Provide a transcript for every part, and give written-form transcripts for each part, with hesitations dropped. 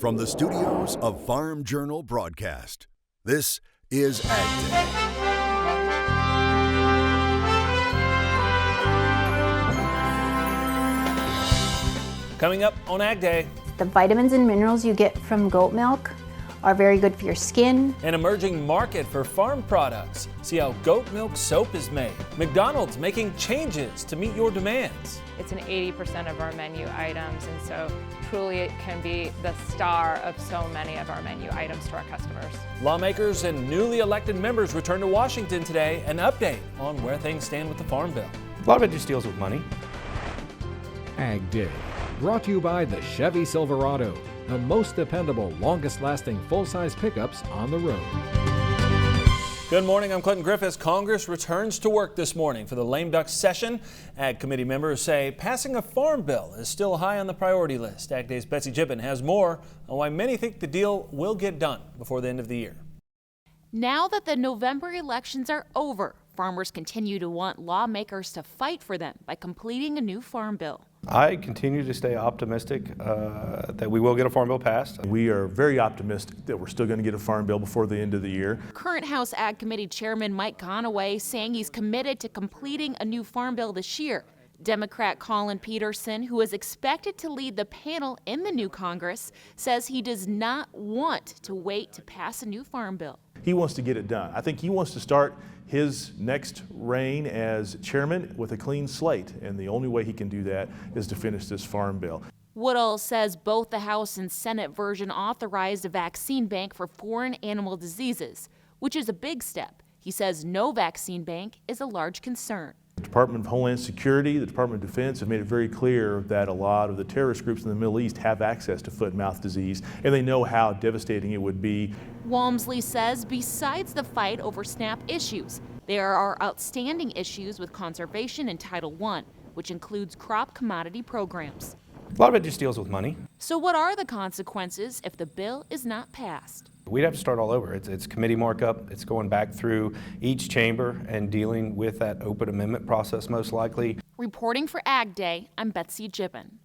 From the studios of Farm Journal Broadcast, this is AgDay. Coming up on AgDay. The vitamins and minerals you get from goat milk are very good for your skin. An emerging market for farm products. See how goat milk soap is made. McDonald's making changes to meet your demands. It's an 80% of our menu items, and so truly it can be the star of so many of our menu items to our customers. Lawmakers and newly elected members return to Washington today. An update on where things stand with the Farm Bill. A lot of it just deals with money. AgDay, brought to you by the Chevy Silverado, the most dependable, longest-lasting full-size pickups on the road. Good morning, I'm Clinton Griffiths. Congress returns to work this morning for the lame duck session. Ag committee members say passing a farm bill is still high on the priority list. AgDay's Betsy Gibbon has more on why many think the deal will get done before the end of the year. Now that the November elections are over, farmers continue to want lawmakers to fight for them by completing a new farm bill. I continue to stay optimistic that we will get a farm bill passed. We are very optimistic that we're still going to get a farm bill before the end of the year. Current House Ag Committee Chairman Mike Conaway saying he's committed to completing a new farm bill this year. Democrat Colin Peterson, who is expected to lead the panel in the new Congress, says he does not want to wait to pass a new farm bill. He wants to get it done. I think he wants to start his next reign as chairman with a clean slate, and the only way he can do that is to finish this farm bill. Woodall says both the House and Senate version authorized a vaccine bank for foreign animal diseases, which is a big step. He says no vaccine bank is a large concern. The Department of Homeland Security, the Department of Defense have made it very clear that a lot of the terrorist groups in the Middle East have access to foot and mouth disease, and they know how devastating it would be. Walmsley says besides the fight over SNAP issues, there are outstanding issues with conservation and Title I, which includes crop commodity programs. A lot of it just deals with money. So what are the consequences if the bill is not passed? We'd have to start all over. It's committee markup. It's going back through each chamber and dealing with that open amendment process most likely. Reporting for AgDay, I'm Betsy Gibbon.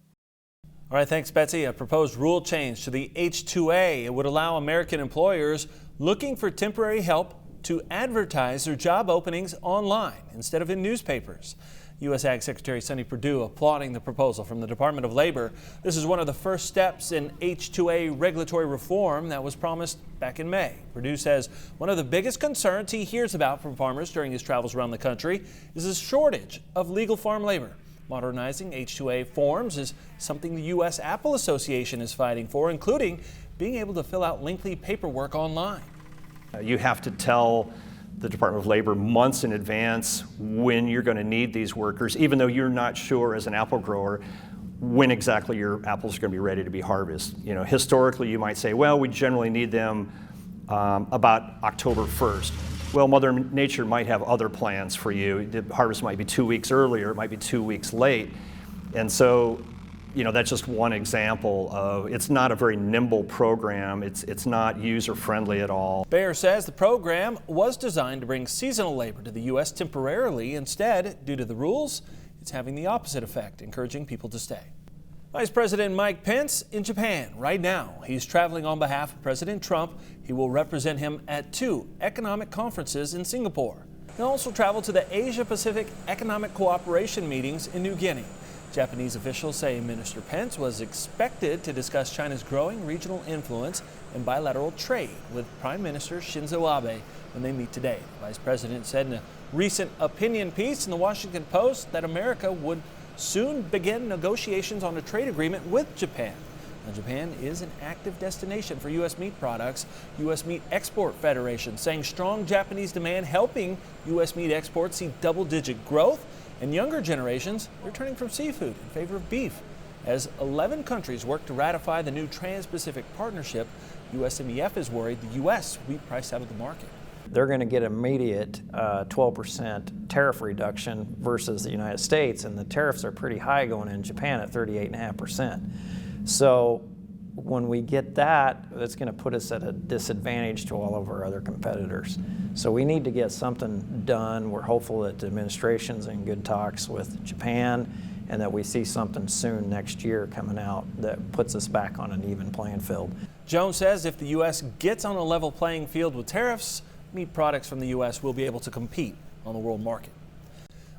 All right, thanks, Betsy. A proposed rule change to the H-2A. It would allow American employers looking for temporary help to advertise their job openings online instead of in newspapers. U.S. Ag Secretary Sonny Perdue applauding the proposal from the Department of Labor. This is one of the first steps in H-2A regulatory reform that was promised back in May. Perdue says one of the biggest concerns he hears about from farmers during his travels around the country is a shortage of legal farm labor. Modernizing H-2A forms is something the U.S. Apple Association is fighting for, including being able to fill out lengthy paperwork online. You have to tell the Department of Labor months in advance when you're going to need these workers, even though you're not sure as an apple grower when exactly your apples are going to be ready to be harvested. You know, historically you might say, well, we generally need them about October 1st. Well, Mother Nature might have other plans for you. The harvest might be 2 weeks earlier, it might be 2 weeks late. And so, you know, that's just one example of it's not a very nimble program. It's not user-friendly at all. Bayer says the program was designed to bring seasonal labor to the U.S. temporarily. Instead, due to the rules, it's having the opposite effect, encouraging people to stay. Vice President Mike Pence in Japan right now. He's traveling on behalf of President Trump. He will represent him at 2 economic conferences in Singapore. He'll also travel to the Asia-Pacific Economic Cooperation meetings in New Guinea. Japanese officials say Minister Pence was expected to discuss China's growing regional influence and bilateral trade with Prime Minister Shinzo Abe when they meet today. The Vice President said in a recent opinion piece in the Washington Post that America would soon begin negotiations on a trade agreement with Japan. Now, Japan is an active destination for U.S. meat products. U.S. Meat Export Federation saying strong Japanese demand helping U.S. meat exports see double-digit growth, and younger generations are turning from seafood in favor of beef. As 11 countries work to ratify the new Trans-Pacific Partnership, USMEF is worried the U.S. will be priced out of the market. They're going to get immediate 12% tariff reduction versus the United States, and the tariffs are pretty high going in Japan at 38.5%. So when we get that, it's going to put us at a disadvantage to all of our other competitors. So we need to get something done. We're hopeful that the administration's in good talks with Japan and that we see something soon next year coming out that puts us back on an even playing field. Jones says if the U.S. gets on a level playing field with tariffs, meat products from the U.S. will be able to compete on the world market.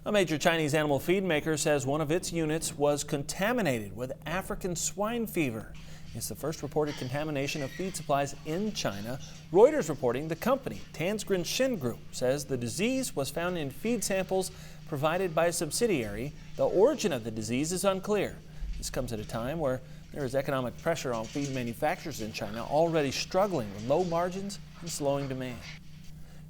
A major Chinese animal feed maker says one of its units was contaminated with African swine fever. It's the first reported contamination of feed supplies in China. Reuters reporting the company, Tansgren Shin Group, says the disease was found in feed samples provided by a subsidiary. The origin of the disease is unclear. This comes at a time where there is economic pressure on feed manufacturers in China, already struggling with low margins and slowing demand.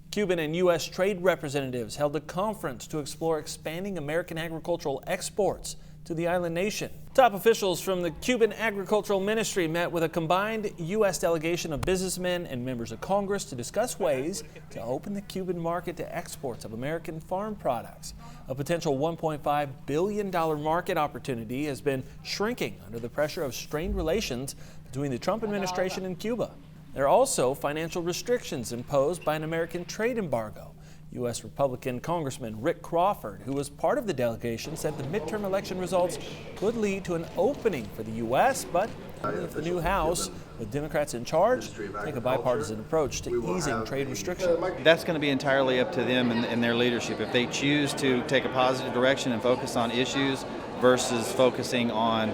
Cuban and U.S. trade representatives held a conference to explore expanding American agricultural exports to the island nation. Top officials from the Cuban Agricultural Ministry met with a combined U.S. delegation of businessmen and members of Congress to discuss ways to open the Cuban market to exports of American farm products. A potential $1.5 billion market opportunity has been shrinking under the pressure of strained relations between the Trump administration and Cuba. There are also financial restrictions imposed by an American trade embargo. U.S. Republican Congressman Rick Crawford, who was part of the delegation, said the midterm election results could lead to an opening for the U.S., but only if the new House, with Democrats in charge, take a bipartisan approach to easing trade restrictions. That's going to be entirely up to them and their leadership. If they choose to take a positive direction and focus on issues versus focusing on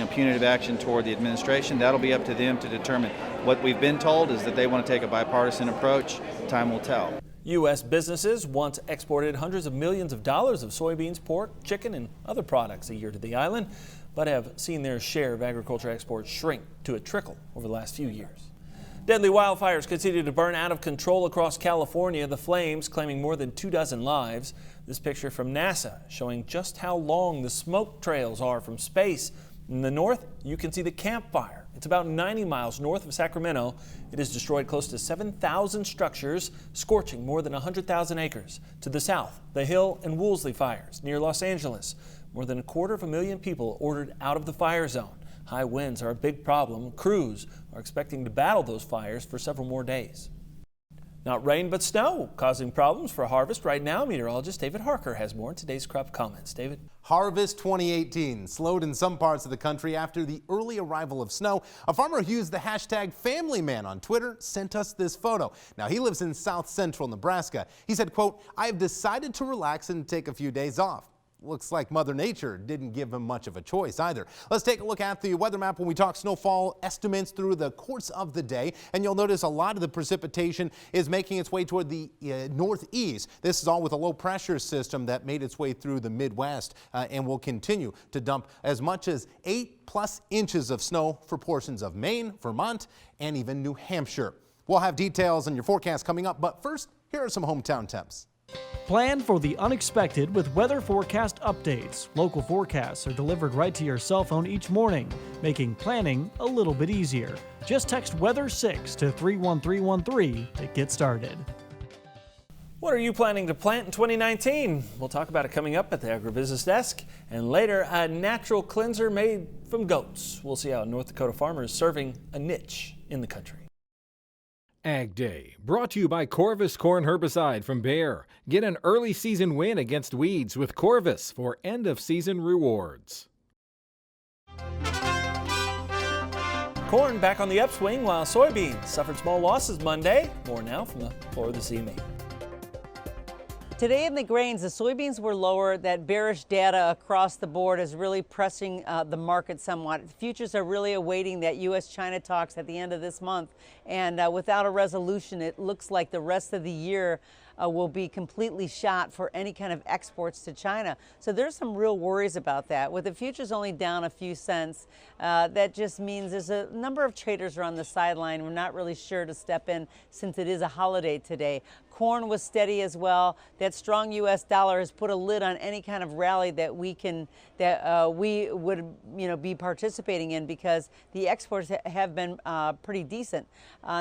punitive action toward the administration, that'll be up to them to determine. What we've been told is that they want to take a bipartisan approach. Time will tell. U.S. businesses once exported hundreds of millions of dollars of soybeans, pork, chicken, and other products a year to the island, but have seen their share of agriculture exports shrink to a trickle over the last few years. Deadly wildfires continue to burn out of control across California, the flames claiming more than 24 lives. This picture from NASA showing just how long the smoke trails are from space. In the north, you can see the Camp Fire. It's about 90 miles north of Sacramento. It has destroyed close to 7,000 structures, scorching more than 100,000 acres. To the south, the Hill and Woolsey fires near Los Angeles. More than 250,000 people ordered out of the fire zone. High winds are a big problem. Crews are expecting to battle those fires for several more days. Not rain, but snow, causing problems for harvest right now. Meteorologist David Harker has more in today's crop comments. David? Harvest 2018 slowed in some parts of the country after the early arrival of snow. A farmer who used the hashtag FamilyMan on Twitter sent us this photo. Now, he lives in south central Nebraska. He said, quote, "I have decided to relax and take a few days off." Looks like Mother Nature didn't give him much of a choice either. Let's take a look at the weather map when we talk snowfall estimates through the course of the day. And you'll notice a lot of the precipitation is making its way toward the northeast. This is all with a low pressure system that made its way through the Midwest and will continue to dump as much as 8+ inches of snow for portions of Maine, Vermont, and even New Hampshire. We'll have details on your forecast coming up, but first, here are some hometown temps. Plan for the unexpected with weather forecast updates. Local forecasts are delivered right to your cell phone each morning, making planning a little bit easier. Just text Weather6 to 31313 to get started. What are you planning to plant in 2019? We'll talk about it coming up at the Agribusiness Desk. And later, a natural cleanser made from goats. We'll see how North Dakota farmers serving a niche in the country. AgDay, brought to you by Corvus Corn Herbicide from Bayer. Get an early season win against weeds with Corvus for end of season rewards. Corn back on the upswing while soybeans suffered small losses Monday. More now from the floor of the CME. Today in the grains, the soybeans were lower. That bearish data across the board is really pressing the market somewhat. Futures are really awaiting that U.S.-China talks at the end of this month. And without a resolution, it looks like the rest of the year will be completely shot for any kind of exports to China. So there's some real worries about that. With the futures only down a few cents, that just means there's a number of traders are on the sideline. We're not really sure to step in since it is a holiday today. Corn was steady as well. That strong U.S. dollar has put a lid on any kind of rally that we would be participating in because the exports have been pretty decent.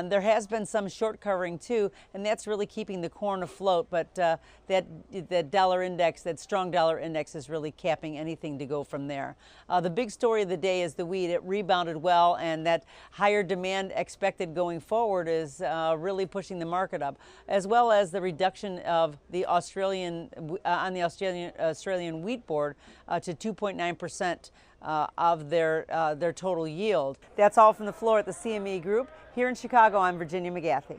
There has been some short covering too, and that's really keeping the corn afloat, but that dollar index, that strong dollar index, is really capping anything to go from there. The big story of the day is the wheat. It rebounded well, and that higher demand expected going forward is really pushing the market up, as well as the reduction of the Australian wheat board to 2.9%. Of their total yield. That's all from the floor at the CME Group. Here in Chicago, I'm Virginia McGathy.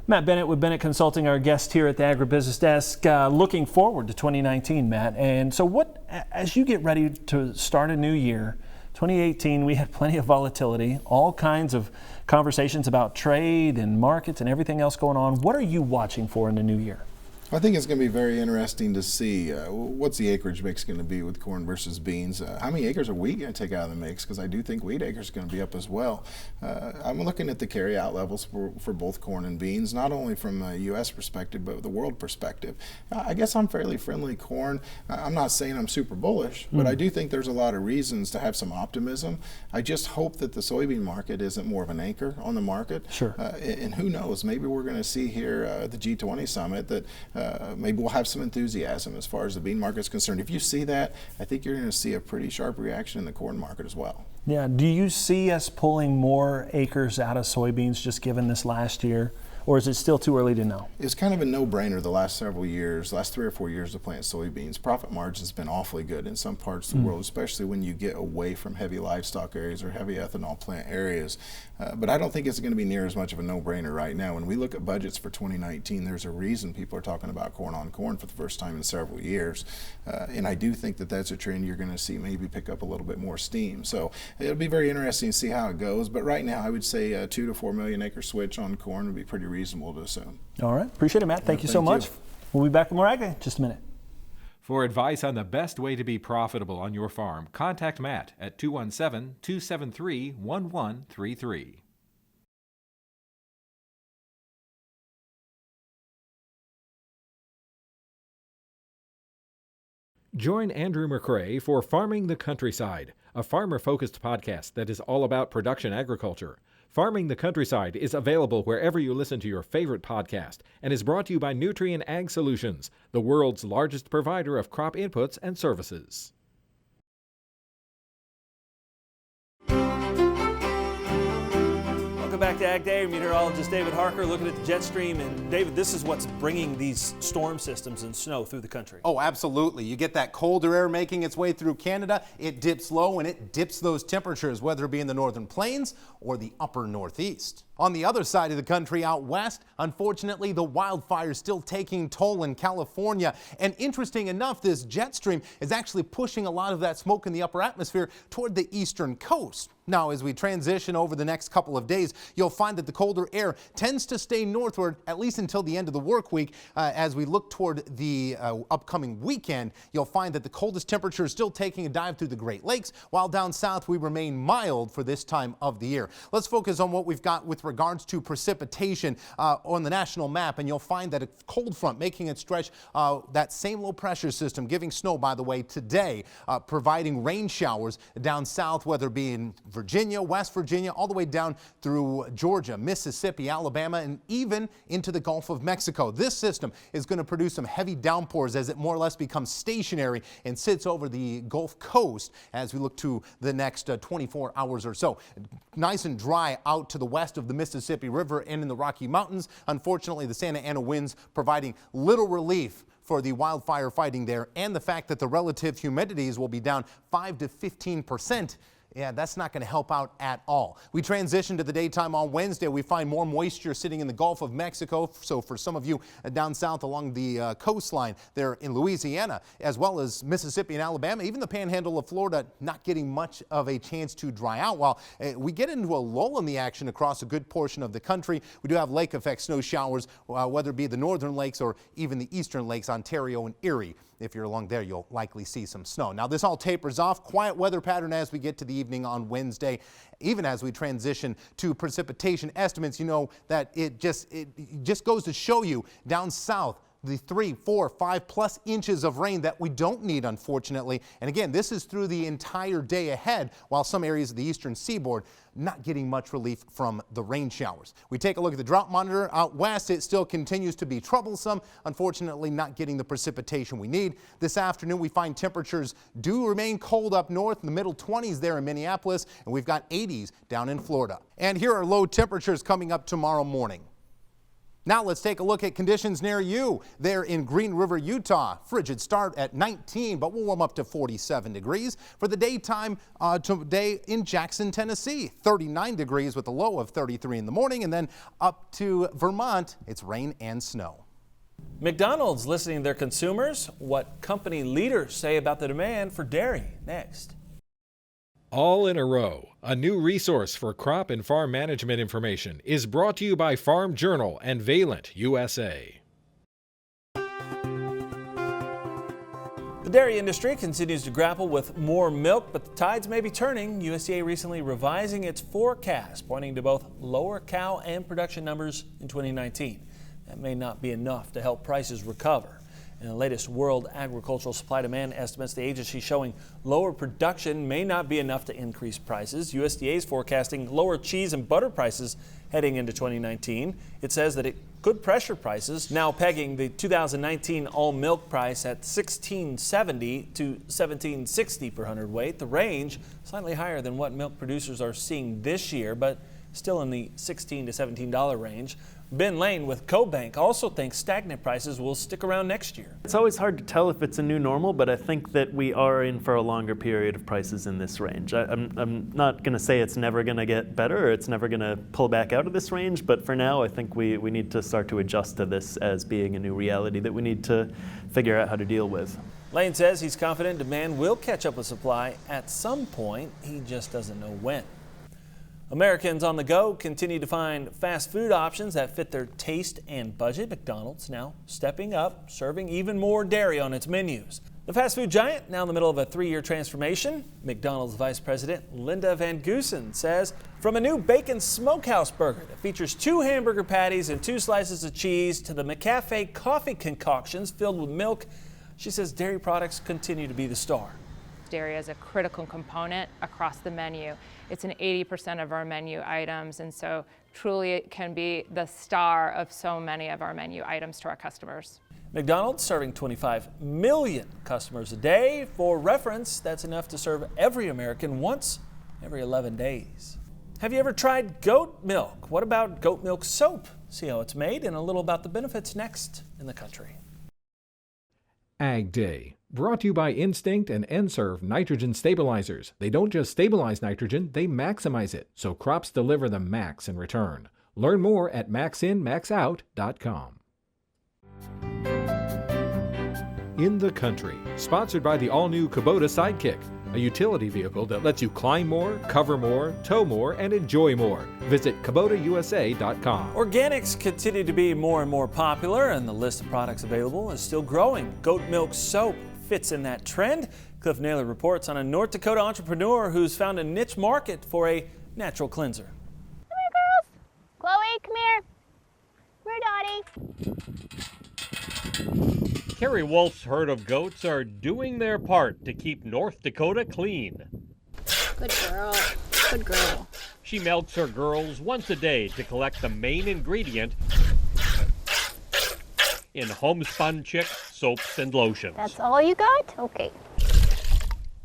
Matt Bennett with Bennett Consulting, our guest here at the Agribusiness Desk. Looking forward to 2019, Matt. And so as you get ready to start a new year, 2018, we had plenty of volatility, all kinds of conversations about trade and markets and everything else going on. What are you watching for in the new year? I think it's going to be very interesting to see what's the acreage mix going to be with corn versus beans. How many acres are wheat going to take out of the mix? Because I do think wheat acres are going to be up as well. I'm looking at the carry-out levels for both corn and beans, not only from a U.S. perspective, but the world perspective. I guess I'm fairly friendly corn. I'm not saying I'm super bullish, but I do think there's a lot of reasons to have some optimism. I just hope that the soybean market isn't more of an anchor on the market. Sure. And who knows, maybe we're going to see here at the G20 summit that maybe we'll have some enthusiasm as far as the bean market is concerned. If you see that, I think you're going to see a pretty sharp reaction in the corn market as well. Yeah. Do you see us pulling more acres out of soybeans just given this last year? Or is it still too early to know? It's kind of a no-brainer the last several years, last 3 or 4 years to plant soybeans. Profit margin's been awfully good in some parts of the world, especially when you get away from heavy livestock areas or heavy ethanol plant areas. But I don't think it's going to be near as much of a no-brainer right now. When we look at budgets for 2019, there's a reason people are talking about corn on corn for the first time in several years. And I do think that that's a trend you're going to see maybe pick up a little bit more steam. So it'll be very interesting to see how it goes. But right now, I would say a 2 to 4 million acre switch on corn would be pretty reasonable to assume. All right. Appreciate it, Matt. Thank you so much. We'll be back with more AgDay in just a minute. For advice on the best way to be profitable on your farm, contact Matt at 217-273-1133. Join Andrew McCrae for Farming the Countryside, a farmer-focused podcast that is all about production agriculture. Farming the Countryside is available wherever you listen to your favorite podcast and is brought to you by Nutrien Ag Solutions, the world's largest provider of crop inputs and services. Welcome back to AgDay. Meteorologist David Harker looking at the jet stream. And David, this is what's bringing these storm systems and snow through the country. Oh, absolutely. You get that colder air making its way through Canada. It dips low and it dips those temperatures, whether it be in the northern plains or the upper northeast. On the other side of the country out west, unfortunately, the wildfire's still taking toll in California. And interesting enough, this jet stream is actually pushing a lot of that smoke in the upper atmosphere toward the eastern coast. Now, as we transition over the next couple of days, you'll find that the colder air tends to stay northward, at least until the end of the work week. As we look toward the upcoming weekend, you'll find that the coldest temperature is still taking a dive through the Great Lakes, while down south we remain mild for this time of the year. Let's focus on what we've got with regards to precipitation on the national map, and you'll find that a cold front making its stretch, that same low pressure system giving snow, by the way, today, providing rain showers down south, whether it be in Virginia, West Virginia, all the way down through Georgia, Mississippi, Alabama, and even into the Gulf of Mexico. This system is going to produce some heavy downpours as it more or less becomes stationary and sits over the Gulf Coast as we look to the next 24 hours or so. Nice and dry out to the west of the Mississippi River and in the Rocky Mountains. Unfortunately, the Santa Ana winds providing little relief for the wildfire fighting there, and the fact that the relative humidities will be down 5 to 15%. Yeah, that's not going to help out at all. We transition to the daytime on Wednesday. We find more moisture sitting in the Gulf of Mexico. So for some of you down south along the coastline there in Louisiana, as well as Mississippi and Alabama, even the panhandle of Florida, not getting much of a chance to dry out. While we get into a lull in the action across a good portion of the country, we do have lake effect snow showers, whether it be the northern lakes or even the eastern lakes, Ontario and Erie. If you're along there, you'll likely see some snow. Now, this all tapers off. Quiet weather pattern as we get to the evening on Wednesday. Even as we transition to precipitation estimates, you know that it just goes to show you down south, the 3, 4, 5+ inches of rain that we don't need, unfortunately. And again, this is through the entire day ahead, while some areas of the eastern seaboard not getting much relief from the rain showers. We take a look at the drought monitor out west. It still continues to be troublesome. Unfortunately, not getting the precipitation we need. This afternoon, we find temperatures do remain cold up north, in the middle 20s there in Minneapolis, and we've got 80s down in Florida. And here are low temperatures coming up tomorrow morning. Now let's take a look at conditions near you. There in Green River, Utah, frigid start at 19, but we'll warm up to 47 degrees. For the daytime today in Jackson, Tennessee, 39 degrees with a low of 33 in the morning, and then up to Vermont, it's rain and snow. McDonald's listening to their consumers. What company leaders say about the demand for dairy next. All in a Row, a new resource for crop and farm management information, is brought to you by Farm Journal and Valent USA. The dairy industry continues to grapple with more milk, but the tides may be turning. USDA recently revising its forecast, pointing to both lower cow and production numbers in 2019. That may not be enough to help prices recover. In the latest World Agricultural Supply Demand estimates, the agency showing lower production may not be enough to increase prices. USDA is forecasting lower cheese and butter prices heading into 2019. It says that it could pressure prices, now pegging the 2019 all milk price at $16.70 to $17.60 per hundredweight. The range slightly higher than what milk producers are seeing this year, but still in the $16 to $17 range. Ben Lane with CoBank also thinks stagnant prices will stick around next year. It's always hard to tell if it's a new normal, but I think that we are in for a longer period of prices in this range. I'm not going to say it's never going to get better or it's never going to pull back out of this range, but for now I think we need to start to adjust to this as being a new reality that we need to figure out how to deal with. Lane says he's confident demand will catch up with supply at some point. He just doesn't know when. Americans on the go continue to find fast food options that fit their taste and budget. McDonald's now stepping up, serving even more dairy on its menus. The fast food giant now in the middle of a 3-year transformation. McDonald's Vice President Linda Van Goosen says from a new bacon smokehouse burger that features 2 hamburger patties and 2 slices of cheese to the McCafe coffee concoctions filled with milk, she says dairy products continue to be the star. Dairy is a critical component across the menu. It's in 80% of our menu items, and so truly it can be the star of so many of our menu items to our customers. McDonald's serving 25 million customers a day. For reference, that's enough to serve every American once every 11 days. Have you ever tried goat milk? What about goat milk soap? See how it's made and a little about the benefits next in the country. AgDay, brought to you by Instinct and N-Serve nitrogen stabilizers. They don't just stabilize nitrogen, they maximize it, so crops deliver the max in return. Learn more at maxinmaxout.com. In the Country, sponsored by the all-new Kubota Sidekick, a utility vehicle that lets you climb more, cover more, tow more, and enjoy more. Visit KubotaUSA.com. Organics continue to be more and more popular, and the list of products available is still growing. Goat milk soap fits in that trend. Cliff Naylor reports on a North Dakota entrepreneur who's found a niche market for a natural cleanser. Come here, girls. Chloe, come here. Come here, Dottie. Carrie Wolf's herd of goats are doing their part to keep North Dakota clean. Good girl. Good girl. She milks her girls once a day to collect the main ingredient in homespun chick soaps and lotions. That's all you got? Okay.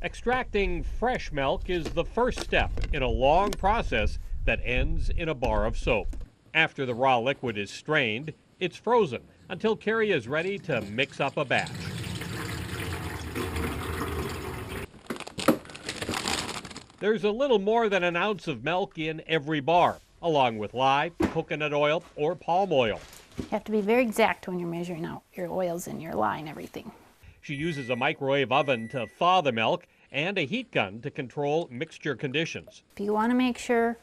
Extracting fresh milk is the first step in a long process that ends in a bar of soap. After the raw liquid is strained, it's frozen until Carrie is ready to mix up a batch. There's a little more than an ounce of milk in every bar, along with lye, coconut oil, or palm oil. You have to be very exact when you're measuring out your oils and your lye and everything. She uses a microwave oven to thaw the milk and a heat gun to control mixture conditions. If you want to make sure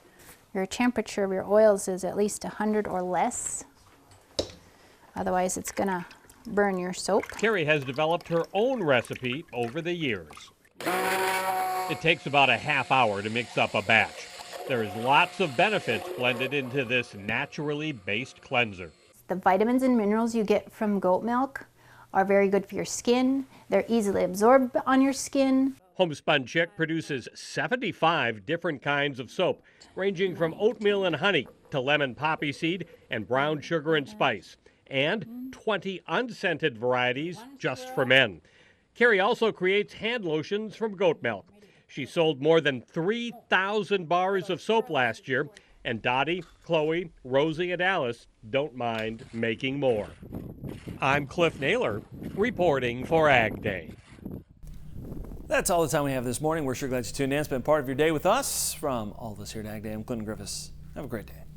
your temperature of your oils is at least 100 or less, otherwise it's going to burn your soap. Carrie has developed her own recipe over the years. It takes about a half hour to mix up a batch. There's lots of benefits blended into this naturally based cleanser. The vitamins and minerals you get from goat milk are very good for your skin. They're easily absorbed on your skin. Homespun Chick produces 75 different kinds of soap, ranging from oatmeal and honey to lemon poppy seed and brown sugar and spice, and 20 unscented varieties just for men. Carrie also creates hand lotions from goat milk. She sold more than 3,000 bars of soap last year, and Dottie, Chloe, Rosie, and Alice don't mind making more. I'm Cliff Naylor, reporting for AgDay. That's all the time we have this morning. We're sure glad you tuned in and spent part of your day with us. From all of us here at AgDay, I'm Clinton Griffiths. Have a great day.